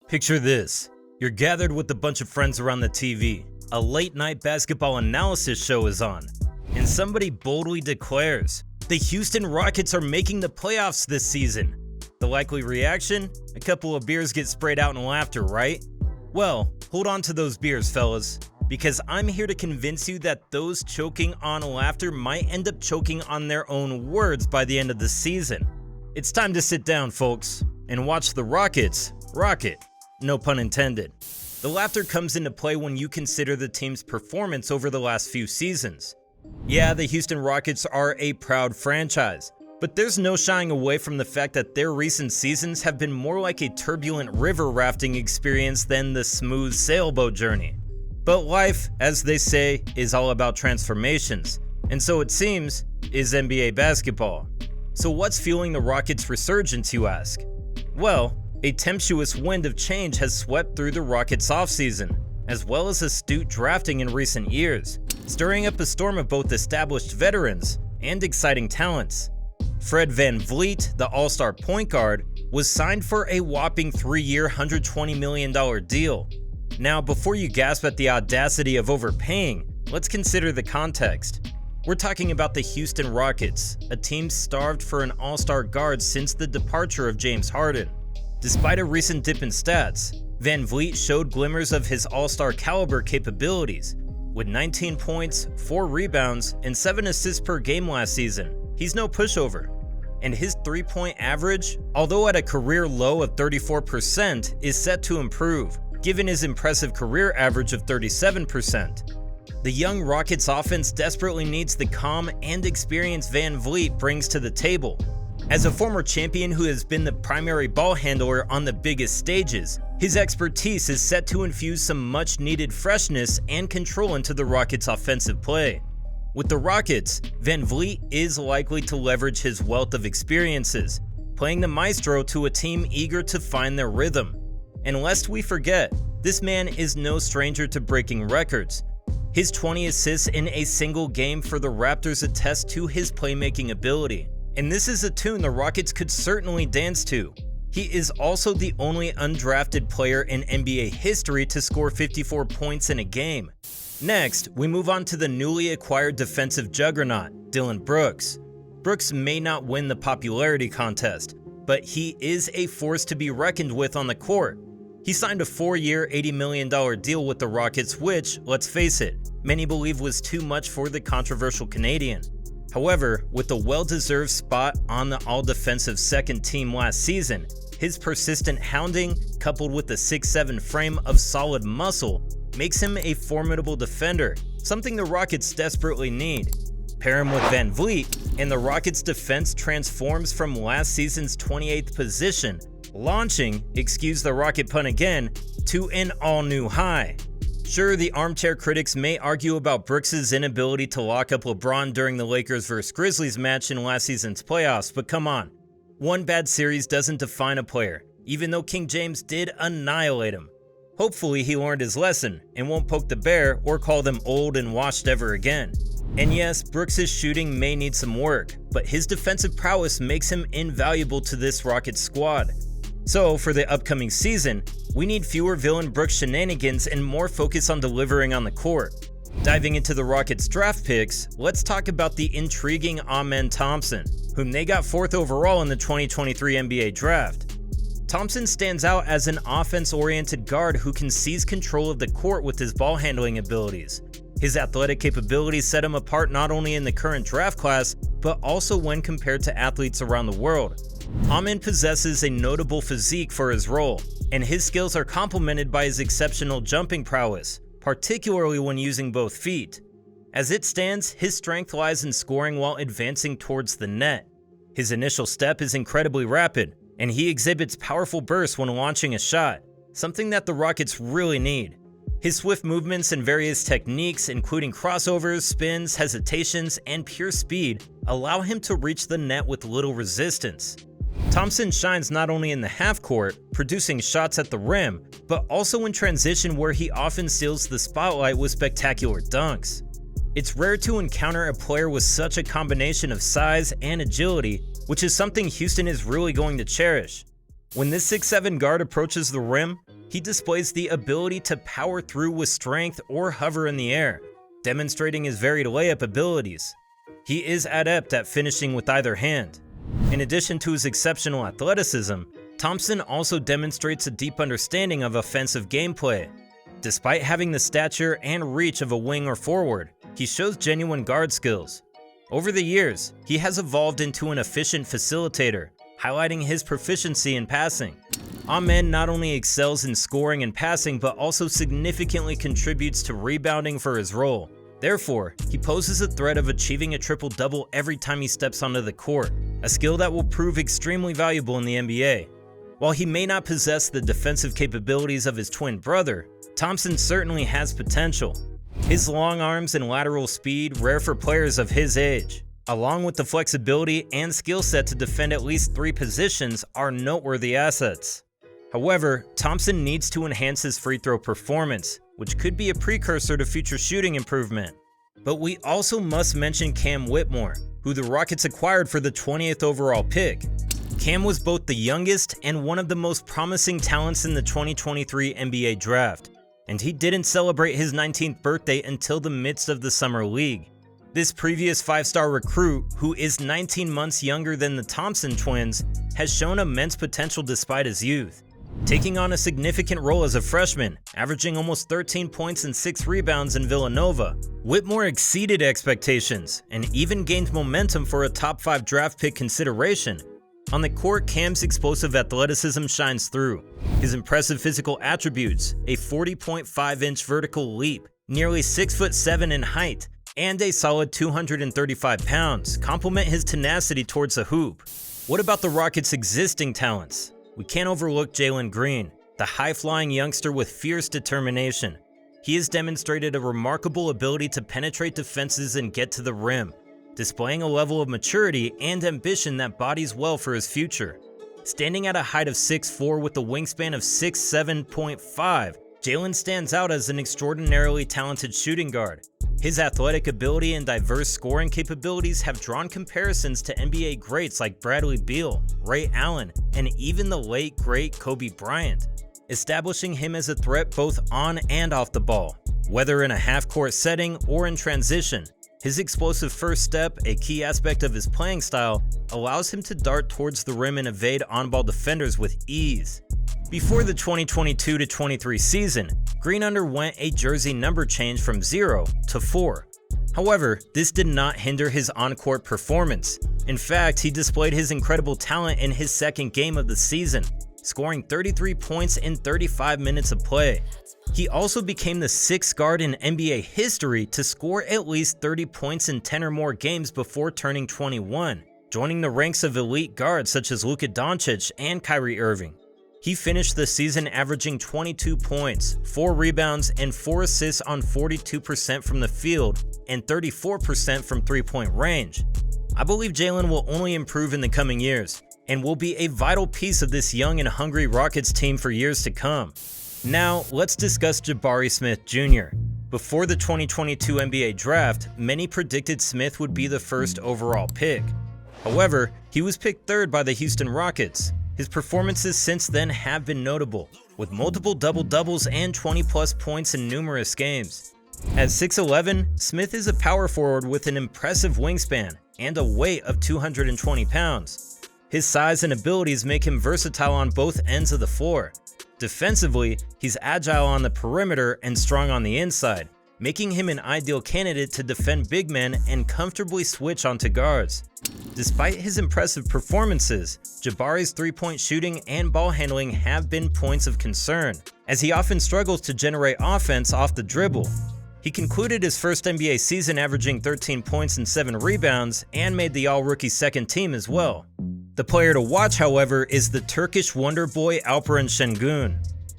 Picture this. You're gathered with a bunch of friends around the TV. A late-night basketball analysis show is on, and somebody boldly declares, the Houston Rockets are making the playoffs this season. The likely reaction? A couple of beers get sprayed out in laughter, right? Well, hold on to those beers, fellas, because I'm here to convince you that those choking on laughter might end up choking on their own words by the end of the season. It's time to sit down, folks, and watch the Rockets rocket. No pun intended. The laughter comes into play when you consider the team's performance over the last few seasons. Yeah, the Houston Rockets are a proud franchise, but there's no shying away from the fact that their recent seasons have been more like a turbulent river rafting experience than the smooth sailboat journey. But life, as they say, is all about transformations, and so it seems, is NBA basketball. So what's fueling the Rockets' resurgence, you ask? Well, a tempestuous wind of change has swept through the Rockets' offseason, as well as astute drafting in recent years, stirring up a storm of both established veterans and exciting talents. Fred VanVleet, the all-star point guard, was signed for a whopping 3-year, $120 million deal. Now, before you gasp at the audacity of overpaying, let's consider the context. We're talking about the Houston Rockets, a team starved for an all-star guard since the departure of James Harden. Despite a recent dip in stats, VanVleet showed glimmers of his all-star caliber capabilities. With 19 points, 4 rebounds, and 7 assists per game last season, he's no pushover. And his three-point average, although at a career low of 34%, is set to improve, given his impressive career average of 37%. The young Rockets offense desperately needs the calm and experience VanVleet brings to the table. As a former champion who has been the primary ball handler on the biggest stages, his expertise is set to infuse some much-needed freshness and control into the Rockets' offensive play. With the Rockets, VanVleet is likely to leverage his wealth of experiences, playing the maestro to a team eager to find their rhythm. And lest we forget, this man is no stranger to breaking records. His 20 assists in a single game for the Raptors attest to his playmaking ability. And this is a tune the Rockets could certainly dance to. He is also the only undrafted player in NBA history to score 54 points in a game. Next, we move on to the newly acquired defensive juggernaut, Dillon Brooks. Brooks may not win the popularity contest, but he is a force to be reckoned with on the court. He signed a 4-year, $80 million deal with the Rockets, which, let's face it, many believe was too much for the controversial Canadian. However, with a well-deserved spot on the all-defensive second team last season, his persistent hounding, coupled with a 6'7" frame of solid muscle, makes him a formidable defender, something the Rockets desperately need. Pair him with VanVleet, and the Rockets' defense transforms from last season's 28th position, launching, excuse the Rocket pun again, to an all-new high. Sure, the armchair critics may argue about Brooks' inability to lock up LeBron during the Lakers vs. Grizzlies match in last season's playoffs, but come on. One bad series doesn't define a player, even though King James did annihilate him. Hopefully he learned his lesson and won't poke the bear or call them old and washed ever again. And yes, Brooks' shooting may need some work, but his defensive prowess makes him invaluable to this Rockets squad. So, for the upcoming season, we need fewer villain Brooks shenanigans and more focus on delivering on the court. Diving into the Rockets draft picks, let's talk about the intriguing Amen Thompson, whom they got 4th overall in the 2023 NBA draft. Thompson stands out as an offense-oriented guard who can seize control of the court with his ball handling abilities. His athletic capabilities set him apart not only in the current draft class, but also when compared to athletes around the world. Amen possesses a notable physique for his role, and his skills are complemented by his exceptional jumping prowess, particularly when using both feet. As it stands, his strength lies in scoring while advancing towards the net. His initial step is incredibly rapid, and he exhibits powerful bursts when launching a shot, something that the Rockets really need. His swift movements and various techniques, including crossovers, spins, hesitations, and pure speed, allow him to reach the net with little resistance. Thompson shines not only in the half court, producing shots at the rim, but also in transition where he often steals the spotlight with spectacular dunks. It's rare to encounter a player with such a combination of size and agility, which is something Houston is really going to cherish. When this 6'7" guard approaches the rim, he displays the ability to power through with strength or hover in the air, demonstrating his varied layup abilities. He is adept at finishing with either hand. In addition to his exceptional athleticism, Thompson also demonstrates a deep understanding of offensive gameplay. Despite having the stature and reach of a wing or forward, he shows genuine guard skills. Over the years, he has evolved into an efficient facilitator, highlighting his proficiency in passing. Amen not only excels in scoring and passing, but also significantly contributes to rebounding for his role. Therefore, he poses a threat of achieving a triple-double every time he steps onto the court, a skill that will prove extremely valuable in the NBA. While he may not possess the defensive capabilities of his twin brother, Thompson certainly has potential. His long arms and lateral speed, rare for players of his age, along with the flexibility and skill set to defend at least 3 positions, are noteworthy assets. However, Thompson needs to enhance his free throw performance, which could be a precursor to future shooting improvement. But we also must mention Cam Whitmore, who the Rockets acquired for the 20th overall pick. Cam was both the youngest and one of the most promising talents in the 2023 NBA draft, and he didn't celebrate his 19th birthday until the midst of the Summer League. This previous 5-star recruit, who is 19 months younger than the Thompson twins, has shown immense potential despite his youth, taking on a significant role as a freshman, averaging almost 13 points and 6 rebounds in Villanova. Whitmore exceeded expectations and even gained momentum for a top 5 draft pick consideration. On the court, Cam's explosive athleticism shines through. His impressive physical attributes, a 40.5-inch vertical leap, nearly 6'7" in height, and a solid 235 pounds, complement his tenacity towards the hoop. What about the Rockets' existing talents? We can't overlook Jalen Green, the high-flying youngster with fierce determination. He has demonstrated a remarkable ability to penetrate defenses and get to the rim, displaying a level of maturity and ambition that bodies well for his future. Standing at a height of 6'4" with a wingspan of 6'7.5", Jalen stands out as an extraordinarily talented shooting guard. His athletic ability and diverse scoring capabilities have drawn comparisons to NBA greats like Bradley Beal, Ray Allen, and even the late great Kobe Bryant, establishing him as a threat both on and off the ball. Whether in a half-court setting or in transition, his explosive first step, a key aspect of his playing style, allows him to dart towards the rim and evade on-ball defenders with ease. Before the 2022-23 season, Green underwent a jersey number change from 0 to 4. However, this did not hinder his on-court performance. In fact, he displayed his incredible talent in his second game of the season, scoring 33 points in 35 minutes of play. He also became the 6th guard in NBA history to score at least 30 points in 10 or more games before turning 21, joining the ranks of elite guards such as Luka Doncic and Kyrie Irving. He finished the season averaging 22 points, 4 rebounds, and 4 assists on 42% from the field and 34% from three-point range. I believe Jalen will only improve in the coming years and will be a vital piece of this young and hungry Rockets team for years to come. Now, let's discuss Jabari Smith Jr. Before the 2022 NBA draft, many predicted Smith would be the first overall pick. However, he was picked 3rd by the Houston Rockets. His performances since then have been notable, with multiple double-doubles and 20-plus points in numerous games. At 6'11", Smith is a power forward with an impressive wingspan and a weight of 220 pounds. His size and abilities make him versatile on both ends of the floor. Defensively, he's agile on the perimeter and strong on the inside, making him an ideal candidate to defend big men and comfortably switch onto guards. Despite his impressive performances, Jabari's three-point shooting and ball handling have been points of concern, as he often struggles to generate offense off the dribble. He concluded his first NBA season averaging 13 points and 7 rebounds and made the all-rookie second team as well. The player to watch, however, is the Turkish wonder boy Alperen Şengün.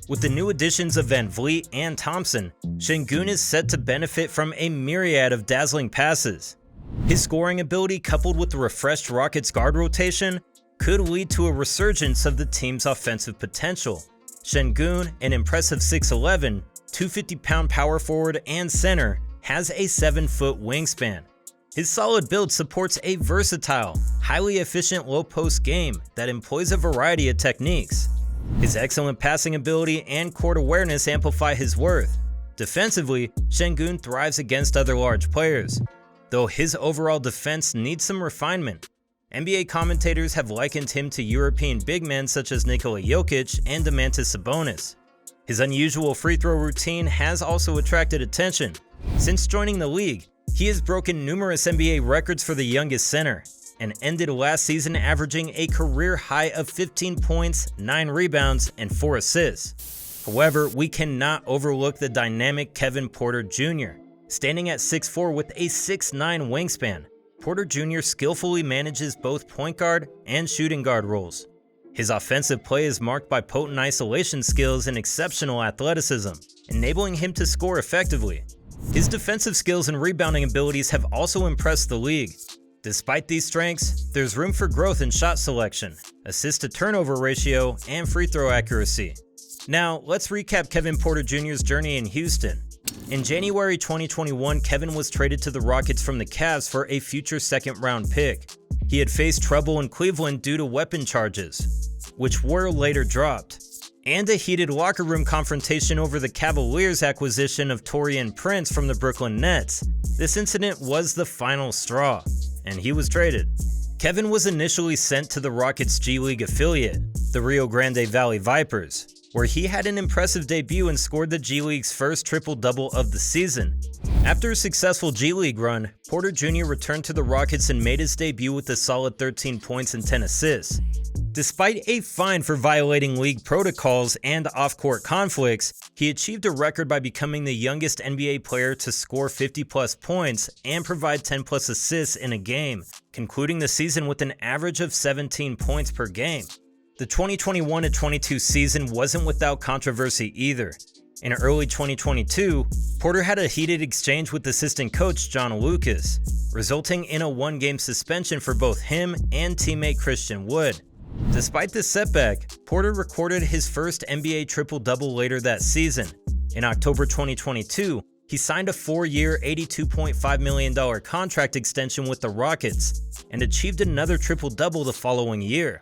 With the new additions of Van Vliet and Thompson, Şengün is set to benefit from a myriad of dazzling passes. His scoring ability, coupled with the refreshed Rockets guard rotation, could lead to a resurgence of the team's offensive potential. Şengün, an impressive 6'11", 250-pound power forward and center, has a 7-foot wingspan. His solid build supports a versatile, highly efficient low-post game that employs a variety of techniques. His excellent passing ability and court awareness amplify his worth. Defensively, Sengun thrives against other large players, though his overall defense needs some refinement. NBA commentators have likened him to European big men such as Nikola Jokic and Domantas Sabonis. His unusual free throw routine has also attracted attention. Since joining the league, he has broken numerous NBA records for the youngest center, and ended last season averaging a career high of 15 points, 9 rebounds, and 4 assists. However, we cannot overlook the dynamic Kevin Porter Jr. Standing at 6'4" with a 6'9" wingspan, Porter Jr. skillfully manages both point guard and shooting guard roles. His offensive play is marked by potent isolation skills and exceptional athleticism, enabling him to score effectively. His defensive skills and rebounding abilities have also impressed the league. Despite these strengths, there's room for growth in shot selection, assist-to-turnover ratio, and free throw accuracy. Now, let's recap Kevin Porter Jr.'s journey in Houston. In January 2021, Kevin was traded to the Rockets from the Cavs for a future second-round pick. He had faced trouble in Cleveland due to weapon charges, which were later dropped, and a heated locker room confrontation over the Cavaliers' acquisition of Taurean Prince from the Brooklyn Nets. This incident was the final straw, and he was traded. Kevin was initially sent to the Rockets' G League affiliate, the Rio Grande Valley Vipers, where he had an impressive debut and scored the G League's first triple-double of the season. After a successful G League run, Porter Jr. returned to the Rockets and made his debut with a solid 13 points and 10 assists. Despite a fine for violating league protocols and off-court conflicts, he achieved a record by becoming the youngest NBA player to score 50-plus points and provide 10-plus assists in a game, concluding the season with an average of 17 points per game. The 2021-22 season wasn't without controversy either. In early 2022, Porter had a heated exchange with assistant coach John Lucas, resulting in a one-game suspension for both him and teammate Christian Wood. Despite this setback, Porter recorded his first NBA triple-double later that season. In October 2022, he signed a 4-year, $82.5 million contract extension with the Rockets and achieved another triple-double the following year.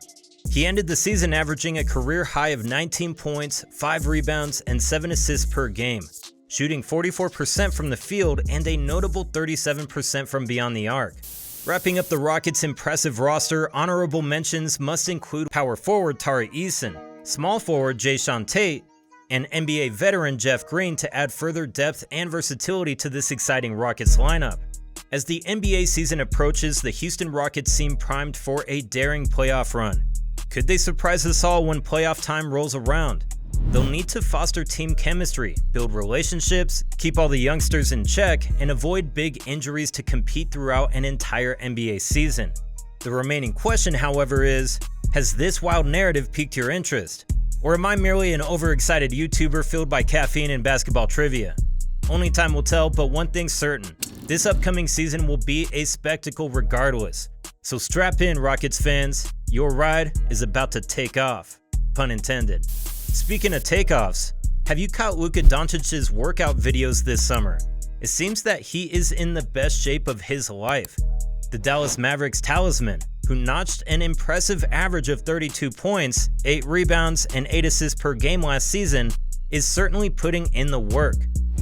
He ended the season averaging a career high of 19 points, 5 rebounds, and 7 assists per game, shooting 44% from the field and a notable 37% from beyond the arc. Wrapping up the Rockets' impressive roster, honorable mentions must include power forward Tari Eason, small forward Jae'Sean Tate, and NBA veteran Jeff Green to add further depth and versatility to this exciting Rockets lineup. As the NBA season approaches, the Houston Rockets seem primed for a daring playoff run. Could they surprise us all when playoff time rolls around? They'll need to foster team chemistry, build relationships, keep all the youngsters in check, and avoid big injuries to compete throughout an entire NBA season. The remaining question, however, is, has this wild narrative piqued your interest? Or am I merely an overexcited YouTuber filled by caffeine and basketball trivia? Only time will tell, but one thing's certain, this upcoming season will be a spectacle regardless. So strap in, Rockets fans, your ride is about to take off, pun intended. Speaking of takeoffs, have you caught Luka Doncic's workout videos this summer? It seems that he is in the best shape of his life. The Dallas Mavericks talisman, who notched an impressive average of 32 points, 8 rebounds, and 8 assists per game last season, is certainly putting in the work.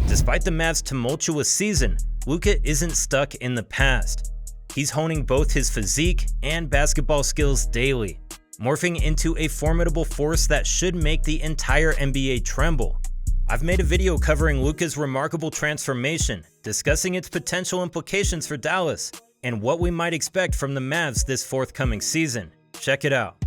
Despite the Mavs' tumultuous season, Luka isn't stuck in the past. He's honing both his physique and basketball skills daily, morphing into a formidable force that should make the entire NBA tremble. I've made a video covering Luka's remarkable transformation, discussing its potential implications for Dallas, and what we might expect from the Mavs this forthcoming season. Check it out.